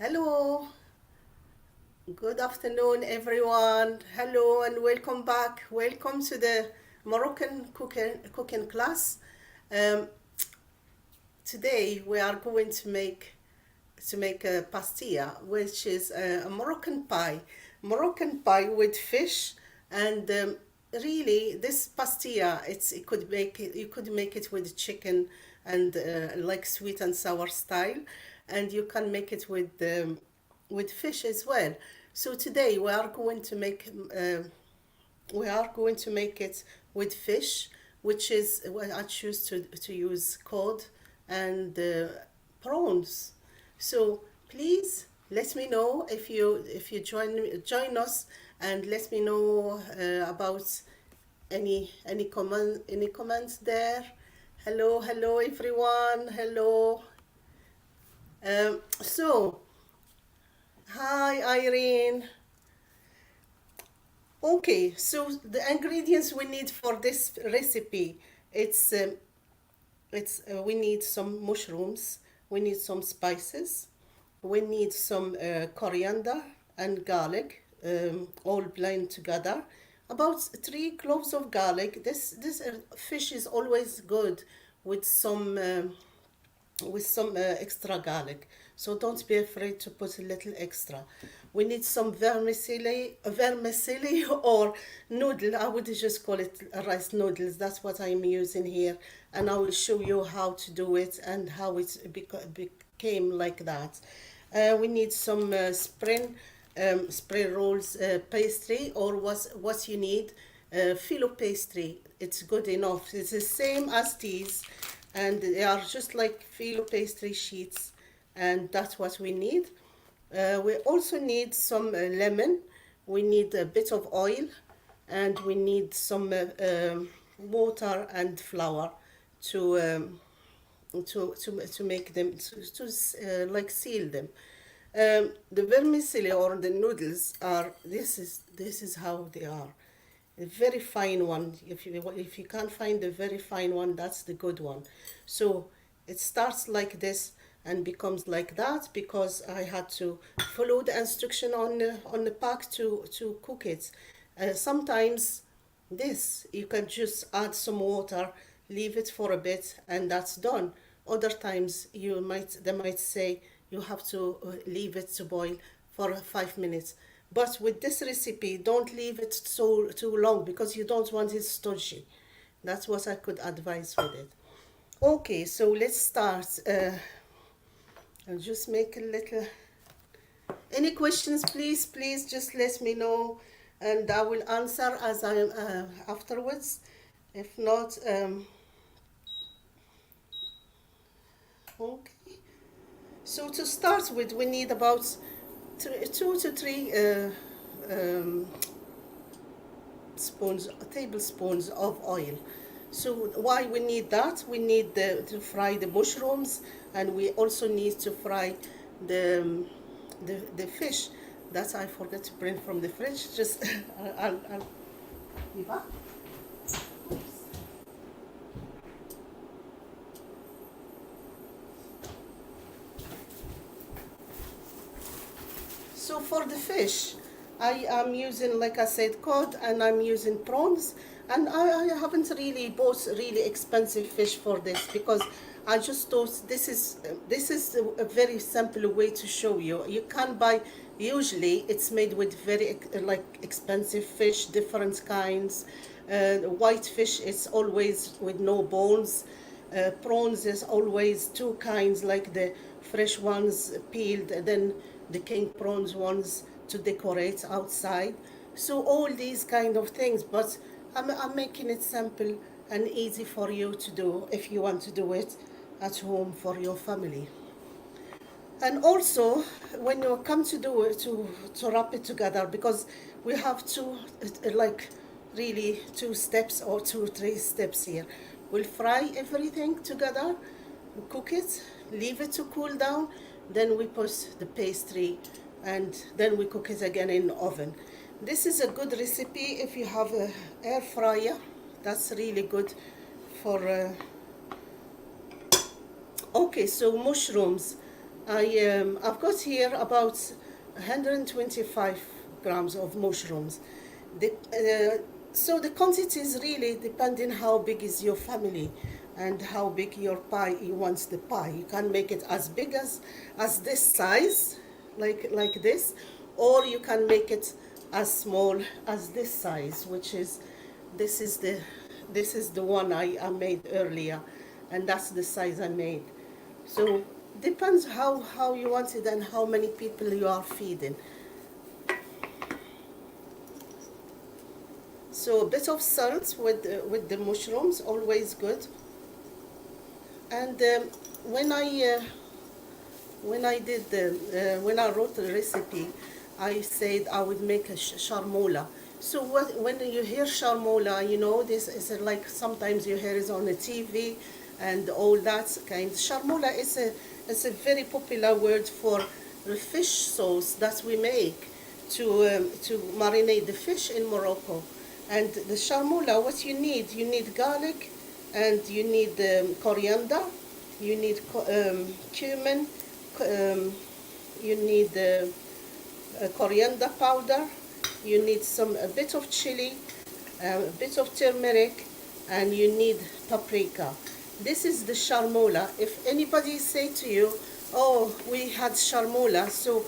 Hello, good afternoon, everyone. Hello, and welcome back. Welcome to the Moroccan cooking class. Um, Today we are going to make a pastilla, which is a Moroccan pie. Moroccan pie with fish, and really this pastilla, you could make it with chicken and like sweet and sour style, and you can make it with fish as well. So today we are going to make it with fish, which is what I choose to use cod and prawns. So please let me know if you join us, and let me know about any comments there. Hello everyone. Hello. So hi Irene. Okay, so the ingredients we need for this recipe, it's we need some mushrooms, we need some spices, we need some coriander and garlic, all blend together. About 3 cloves of garlic. This fish is always good with some extra garlic. So don't be afraid to put a little extra. We need some vermicelli or noodle. I would just call it rice noodles. That's what I'm using here, and I will show you how to do it and how it became like that. We need some spring rolls pastry, or what you need, filo pastry. It's good enough. It's the same as these, and they are just like filo pastry sheets, and that's what we need. We also need some lemon. We need a bit of oil, and we need some water and flour to to make them to like seal them. The vermicelli or the noodles are this is how they are. A very fine one. If you can't find the very fine one, that's the good one. So it starts like this and becomes like that because I had to follow the instruction on the pack to cook it. Sometimes this you can just add some water, leave it for a bit, and that's done. Other times they might say you have to leave it to boil for 5 minutes. But with this recipe, don't leave it so too long because you don't want it stodgy. That's what I could advise with it. Okay, so let's start. I'll just make a little. Any questions, please just let me know, and I will answer as I afterwards. If not, okay. So to start with, we need about 2 to 3 um, tablespoons of oil. So why we need that? We need to fry the mushrooms, and we also need to fry the the fish that I forgot to bring from the fridge. Just I'll be back. So for the fish, I am using, like I said, cod, and I'm using prawns. And I haven't really bought really expensive fish for this because I just thought this is a very simple way to show you. You can buy, usually it's made with very like expensive fish, different kinds. White fish is always with no bones. Prawns is always two kinds, like the fresh ones peeled, and then the king prawns ones to decorate outside. So all these kind of things, but I'm making it simple and easy for you to do if you want to do it at home for your family. And also, when you come to do it, to wrap it together, because we have like really 2 steps or 2 3 steps here. We'll fry everything together, cook it, leave it to cool down, then we put the pastry, and then we cook it again in the oven. This is a good recipe if you have a air fryer. That's really good for okay, so mushrooms. I've got here about 125 grams of mushrooms. The, so the quantity is really depending how big is your family and how big your pie you want the pie. You can make it as big as this size, like this, or you can make it as small as this size, which is this is the this is the one I made earlier, and that's the size I made. So depends how you want it and how many people you are feeding. So a bit of salt with the mushrooms, always good. And when I when I wrote the recipe, I said I would make a sharmola. So when you hear sharmola, you know this is like sometimes you hear it on the TV and all that kind. Sharmola is a very popular word for the fish sauce that we make to marinate the fish in Morocco. And the sharmola, what you need garlic, and you need coriander, you need cumin, you need coriander powder, you need a bit of chilli, a bit of turmeric, and you need paprika. This is the sharmola. If anybody say to you, oh, we had sharmola, so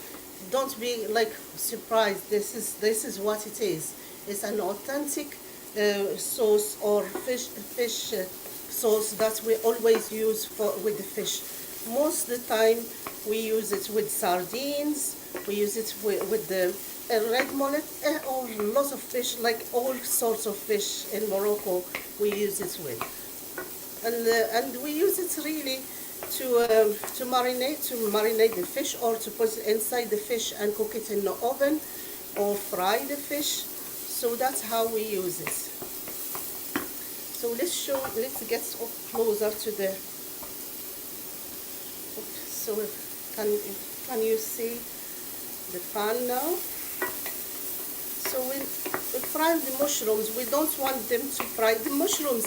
don't be like surprised. This is what it is. It's an authentic sauce or fish sauce that we always use with the fish. Most of the time we use it with sardines, we use it with the red mullet, or lots of fish, like all sorts of fish in Morocco we use it with. And we use it really to marinate the fish, or to put it inside the fish and cook it in the oven or fry the fish. So that's how we use it. So let's get closer to the. So can you see the pan now? So we fry the mushrooms. We don't want them to fry the mushrooms.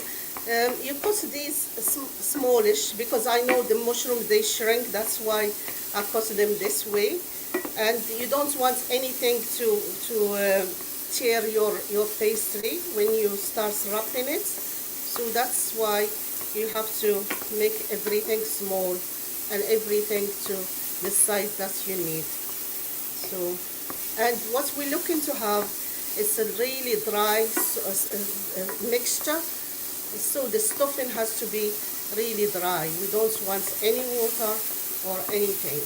You cut these smallish, because I know the mushrooms they shrink. That's why I cut them this way. And you don't want anything to tear your pastry when you start wrapping it. So that's why you have to make everything small and everything to the size that you need. So, and what we're looking to have is a really dry mixture. So the stuffing has to be really dry. We don't want any water or anything.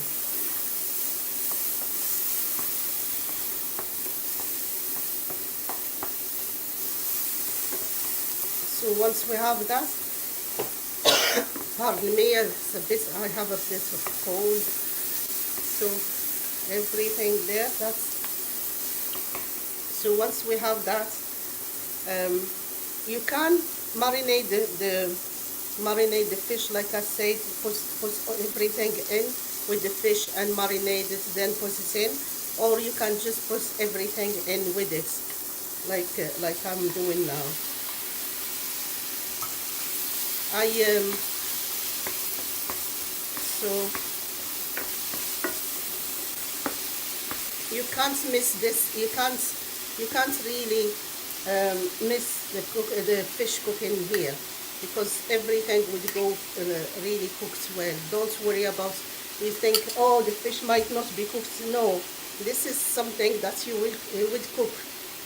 So once we have that, pardon me, I have a bit of cold. So everything there, so once we have that, you can marinate the fish, like I said, put everything in with the fish and marinate it, then put it in, or you can just put everything in with it, like I'm doing now. So you can't miss this. You can't really miss the fish cooking here, because everything would go really cooked well. Don't worry about. You think, oh, the fish might not be cooked. No, this is something that you would cook.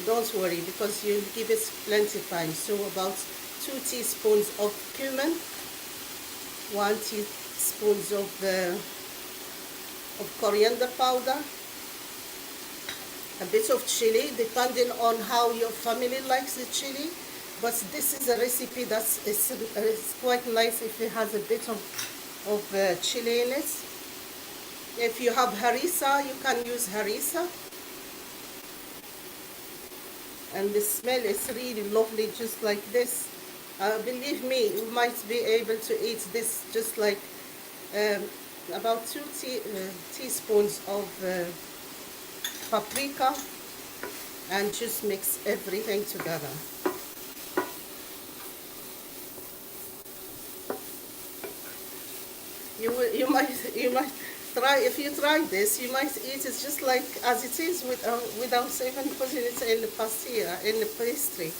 Don't worry, because you'll give it plenty of time. So about 2 teaspoons of cumin, 1 teaspoon of coriander powder, a bit of chili, depending on how your family likes the chili. But this is a recipe it's quite nice if it has a bit of chili in it. If you have harissa, you can use harissa. And the smell is really lovely, just like this. Believe me, you might be able to eat this just like about 2 teaspoons of paprika, and just mix everything together. You might if you try this, you might eat it just like as it is without even putting it in the pastilla, in the pastry.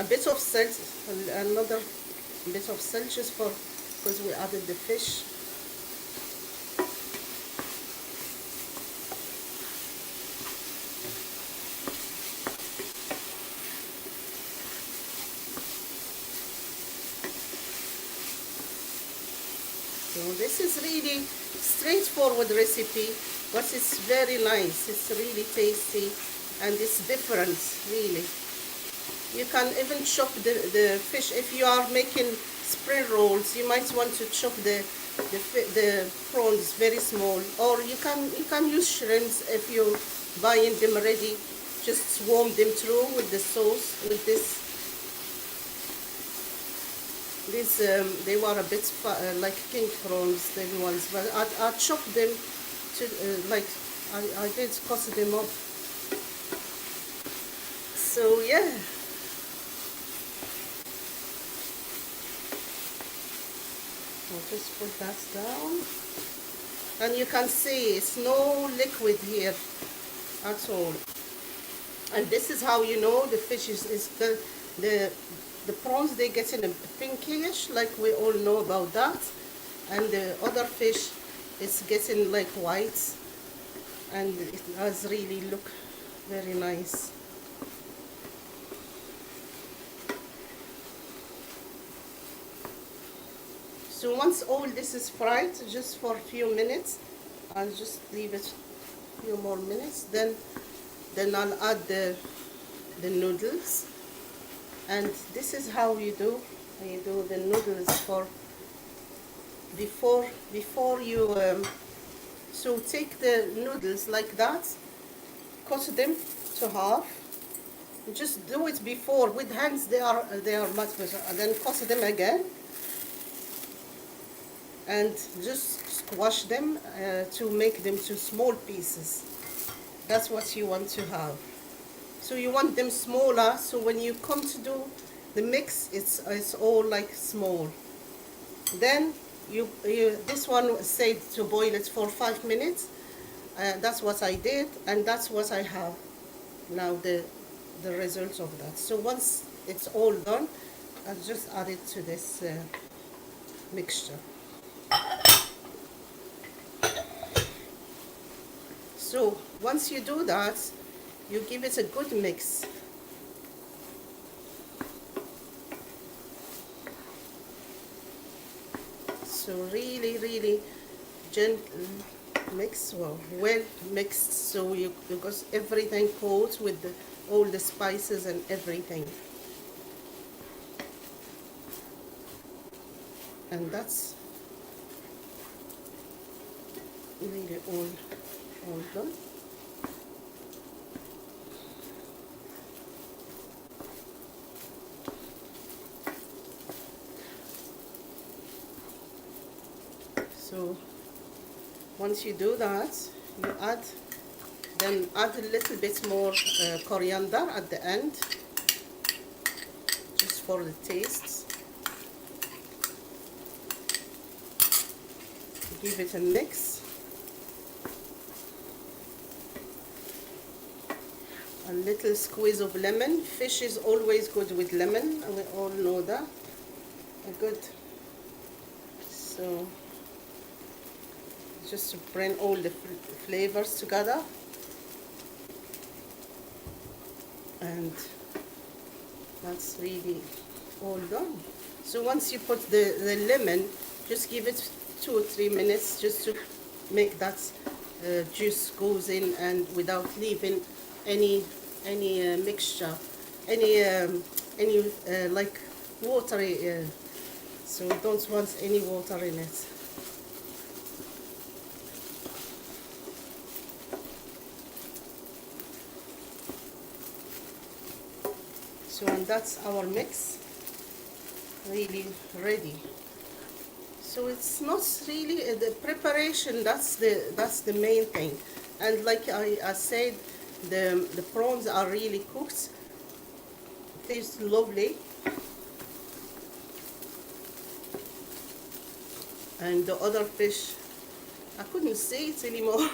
A bit of salt, another bit of salt just for because we added the fish. So this is really straightforward recipe, but it's very nice. It's really tasty and it's different, really. You can even chop the fish. If you are making spring rolls, you might want to chop the prawns very small, or you can use shrimps if you're buying them ready. Just warm them through with the sauce with this. These they were a bit like king prawns, the ones, but I chopped them to like I did cut them up. So yeah. I'll just put that down, and you can see it's no liquid here at all. And this is how you know the fish is the prawns, they get in a pinkish, like we all know about that, and the other fish is getting like white, and it does really look very nice. So once all this is fried, just for a few minutes, I'll just leave it a few more minutes, then I'll add the noodles. And this is how you do the noodles for before you so take the noodles like that, cut them to half. Just do it before with hands, they are much better, and then cut them again and just squash them to make them to small pieces. That's what you want to have. So you want them smaller, so when you come to do the mix, it's all like small. Then this one said to boil it for 5 minutes. That's what I did, and that's what I have now, the result of that. So once it's all done, I'll just add it to this mixture. So once you do that, you give it a good mix. So really gentle mix, well mixed, so because everything coats with all the spices and everything. And that's really all done. So once you do that, you add a little bit more coriander at the end, just for the tastes. Give it a mix. A little squeeze of lemon. Fish is always good with lemon, and we all know that. So just to bring all the flavors together, and that's really all done. So once you put the lemon, just give it 2 or 3 minutes just to make that juice goes in, and without leaving any mixture, any like watery. So we don't want any water in it. So, and that's our mix really ready. So it's not really the preparation, that's the main thing. And like I said, the prawns are really cooked, tastes lovely, And the other fish, I couldn't see it anymore.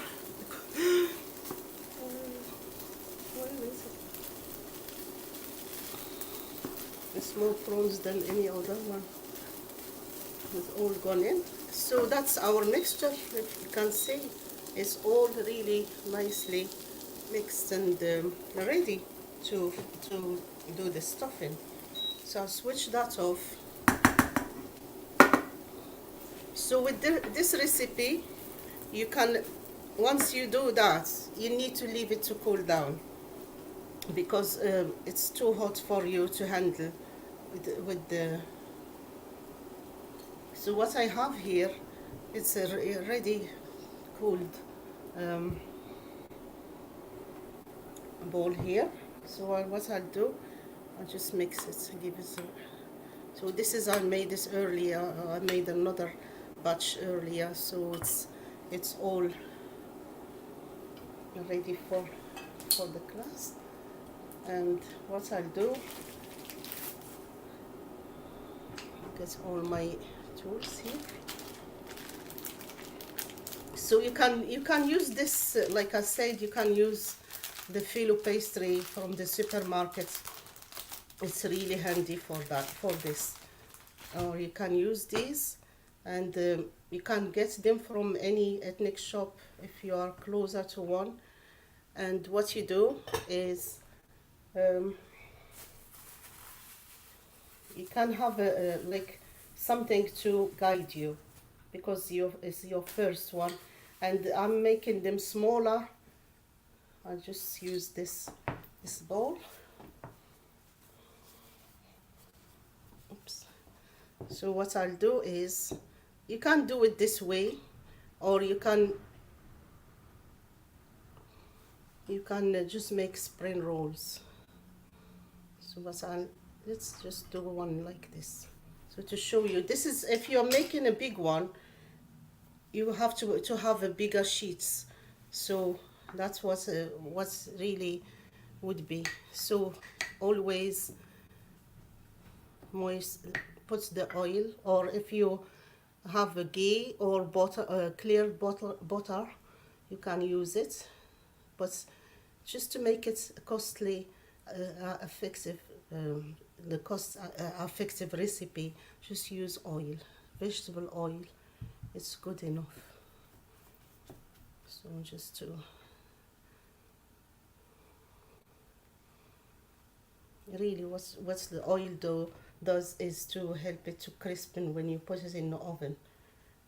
Where is it? It's more prawns than any other one. It's all gone in. So that's our mixture. If you can see, it's all really nicely mixed and ready to do the stuffing. So I'll switch that off. So with this recipe, you can, once you do that, you need to leave it to cool down, because it's too hot for you to handle with the. So what I have here, it's a ready cooled bowl here. So what I'll do, I'll just mix it, give it some. So this is, I made this earlier. I made another batch earlier, so it's all ready for the class. And what I'll do, get all my tools here. So you can use this, like I said, you can use the filo pastry from the supermarket. It's really handy for that, for this. Or you can use these, and you can get them from any ethnic shop if you are closer to one. And what you do is you can have like something to guide you, because it's your first one, and I'm making them smaller. I'll just use this bowl. Oops. So what I'll do is, you can do it this way, or you can just make spring rolls. So let's just do one like this. So to show you, this is, if you're making a big one, you have to have a bigger sheets. So that's what's really would be. So always put the oil, or if you have a ghee or butter, clear butter, you can use it. But just to make it costly, effective, the cost effective recipe, just use oil, vegetable oil. It's good enough. So just to really, what's the oil does is to help it to crispen when you put it in the oven.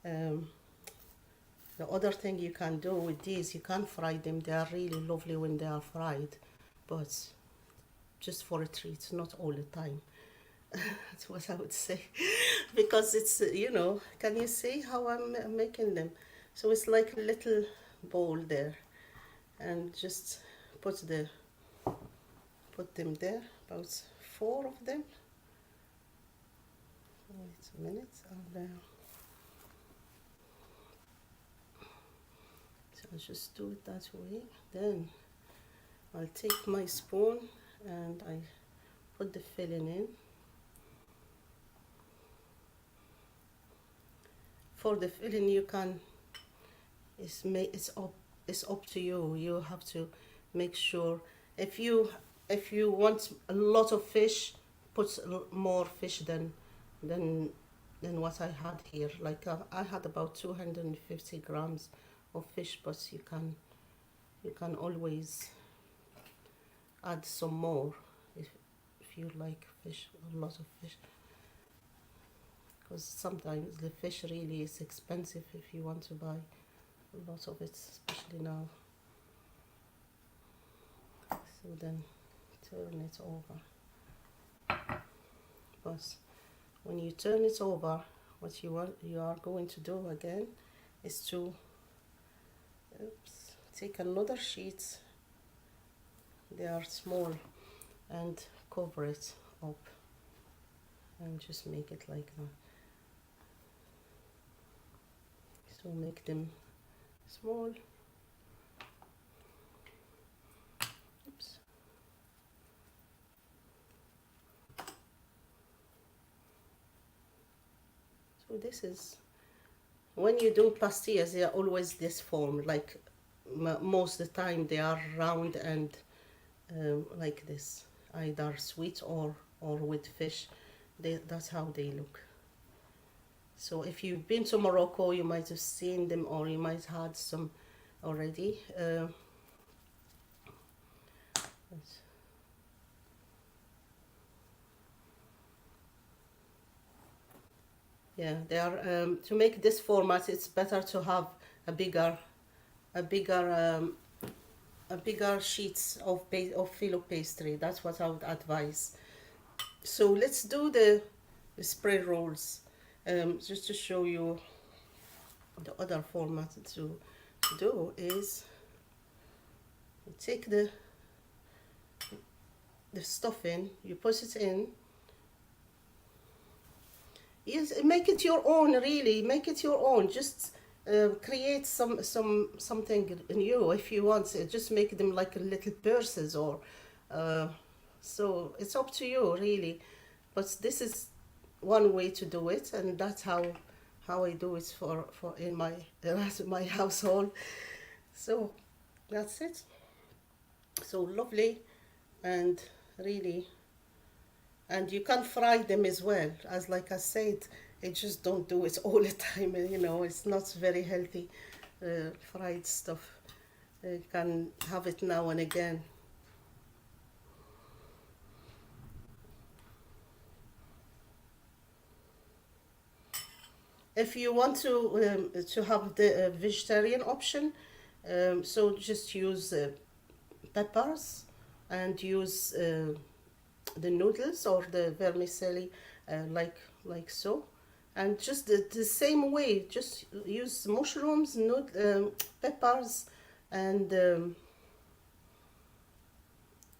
The other thing you can do with these, you can fry them. They are really lovely when they are fried, but just for a treat, not all the time. That's what I would say. Because it's, can you see how I'm making them? So it's like a little bowl there, and just put them there, about 4 of them. Wait a minute, so I'll just do it that way. Then I'll take my spoon and I put the filling in. For the filling, you can, it's up to you. You have to make sure, if you want a lot of fish, put more fish than what I had here. Like I had about 250 grams of fish, but you can always add some more if you like fish, a lot of fish, because sometimes the fish really is expensive if you want to buy a lot of it, especially now. So then turn it over. But when you turn it over, what you are going to do again is to take another sheet, they are small, and cover it up and just make it like that. So make them small. Oops. So this is when you do pastillas, they are always this form. Like most of the time, they are round and like this, either sweet or with fish. That's how they look. So if you've been to Morocco, you might have seen them, or you might have had some already. Yeah, they are. To make this format, it's better to have a bigger, a bigger, a bigger sheets of filo pastry. That's what I would advise. So let's do the spread rolls. Just to show you the other format to do is you take the stuffing, you put it in. Yes, make it your own. Really, make it your own. Just create something new if you want. Just make them like little purses or. So it's up to you, really. But this is one way to do it, and that's how I do it for in my my household. So that's it. So lovely, and really, and you can fry them as well. As like I said, I just don't do it all the time. You know, it's not very healthy. Fried stuff. You can have it now and again. If you want to have the vegetarian option, so just use peppers and use the noodles or the vermicelli, like so, and just the same way. Just use mushrooms, peppers, and um,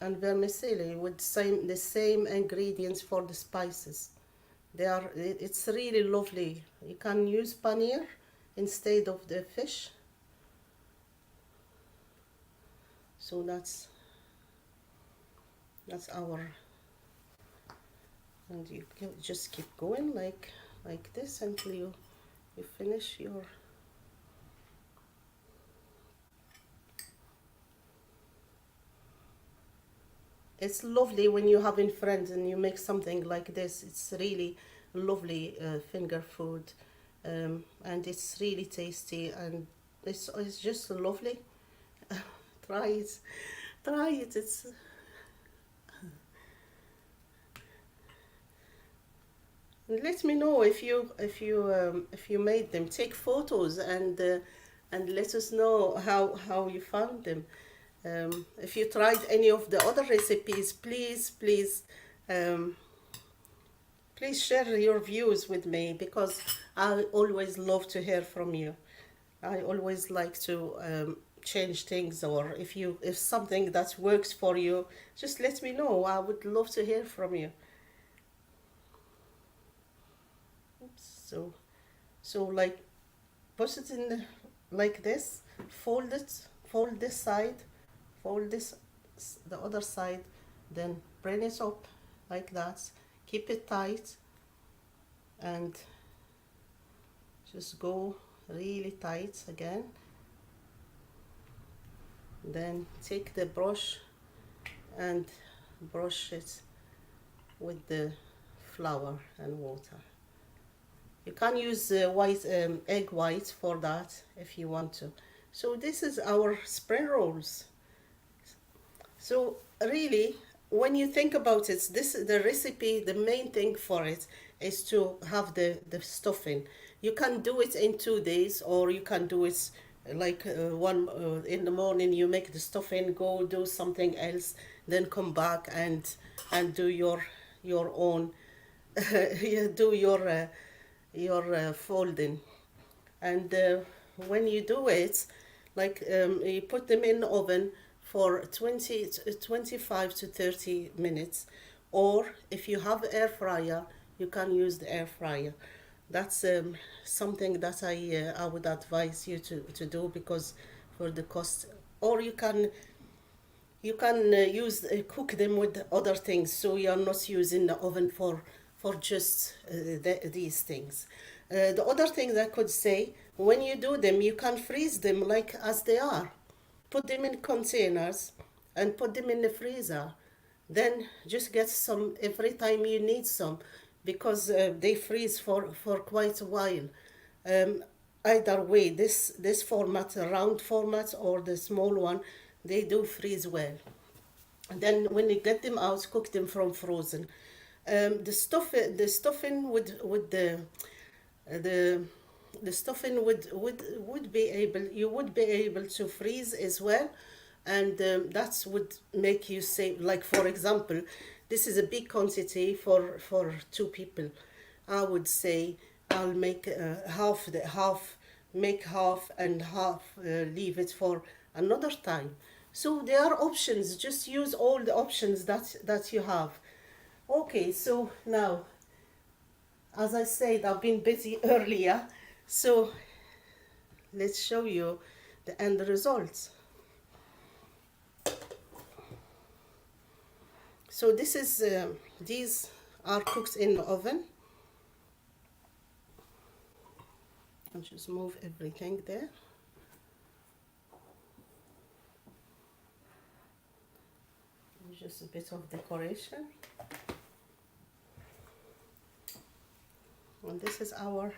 and vermicelli with the same ingredients for the spices. It's really lovely. You can use paneer instead of the fish. So that's our, and you can just keep going like this until you finish your. It's lovely when you're having friends and you make something like this. It's really lovely finger food, and it's really tasty, and it's just lovely. Try it, try it. It's let me know if you made them. Take photos and let us know how you found them. If you tried any of the other recipes, um, please share your views with me, because I always love to hear from you. I always like to change things, or if something that works for you, just let me know. I would love to hear from you. So like put it in like this, fold it, fold this side, fold this the other side, then bring it up like that. Keep it tight and just go really tight again. Then take the brush and brush it with the flour and water. You can use white egg white for that if you want to. So this is our spring rolls. So really, when you think about it, this the recipe. The main thing for it is to have the stuffing. You can do it in 2 days, or you can do it like one in the morning. You make the stuffing, go do something else, then come back and do your own. You do your folding, and when you do it, like you put them in the oven for 25 to 30 minutes, or if you have air fryer, you can use the air fryer. That's something that I would advise you to do, because for the cost. Or you can use cook them with other things, so you're not using the oven for just these things. The other thing that I could say, when you do them, you can freeze them like as they are. Put them in containers and put them in the freezer. Then just get some every time you need some, because they freeze for quite a while. Um, Either way, this format, a round format or the small one, they do freeze well. And then when you get them out, cook them from frozen. The stuffing the the stuffing would be able, you would be able to freeze as well, and that would make you save. Like for example, this is a big quantity for two people. I would say I'll make half, make half and half, leave it for another time. So there are options. Just use all the options that you have. Okay, so now, as I said, I've been busy earlier, so let's show you the end results. So this is these are cooked in the oven. I'll just move everything there. Just a bit of decoration. And this is our,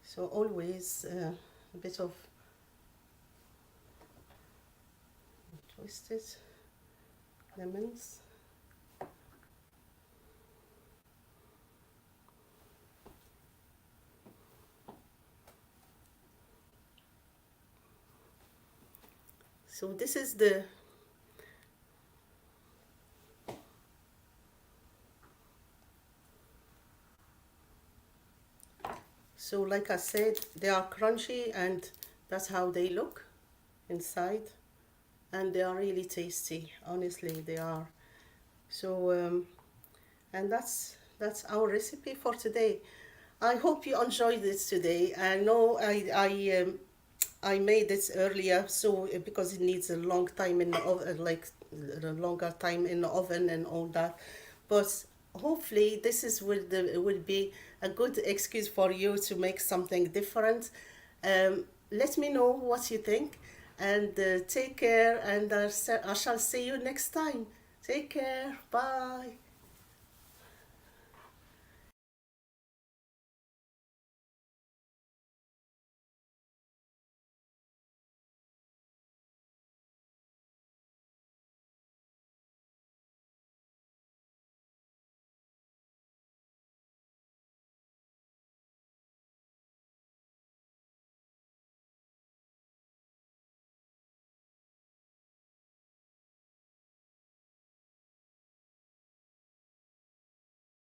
so always a bit of twisted lemons. So this is the so like I said, they are crunchy and that's how they look inside, and they are really tasty. Honestly, they are. So and that's our recipe for today. I hope you enjoyed this today. I know I made it earlier, so because it needs a long time in the oven, like a longer time in the oven and all that. But hopefully, this is will be a good excuse for you to make something different. Let me know what you think, and take care. And I shall see you next time. Take care. Bye.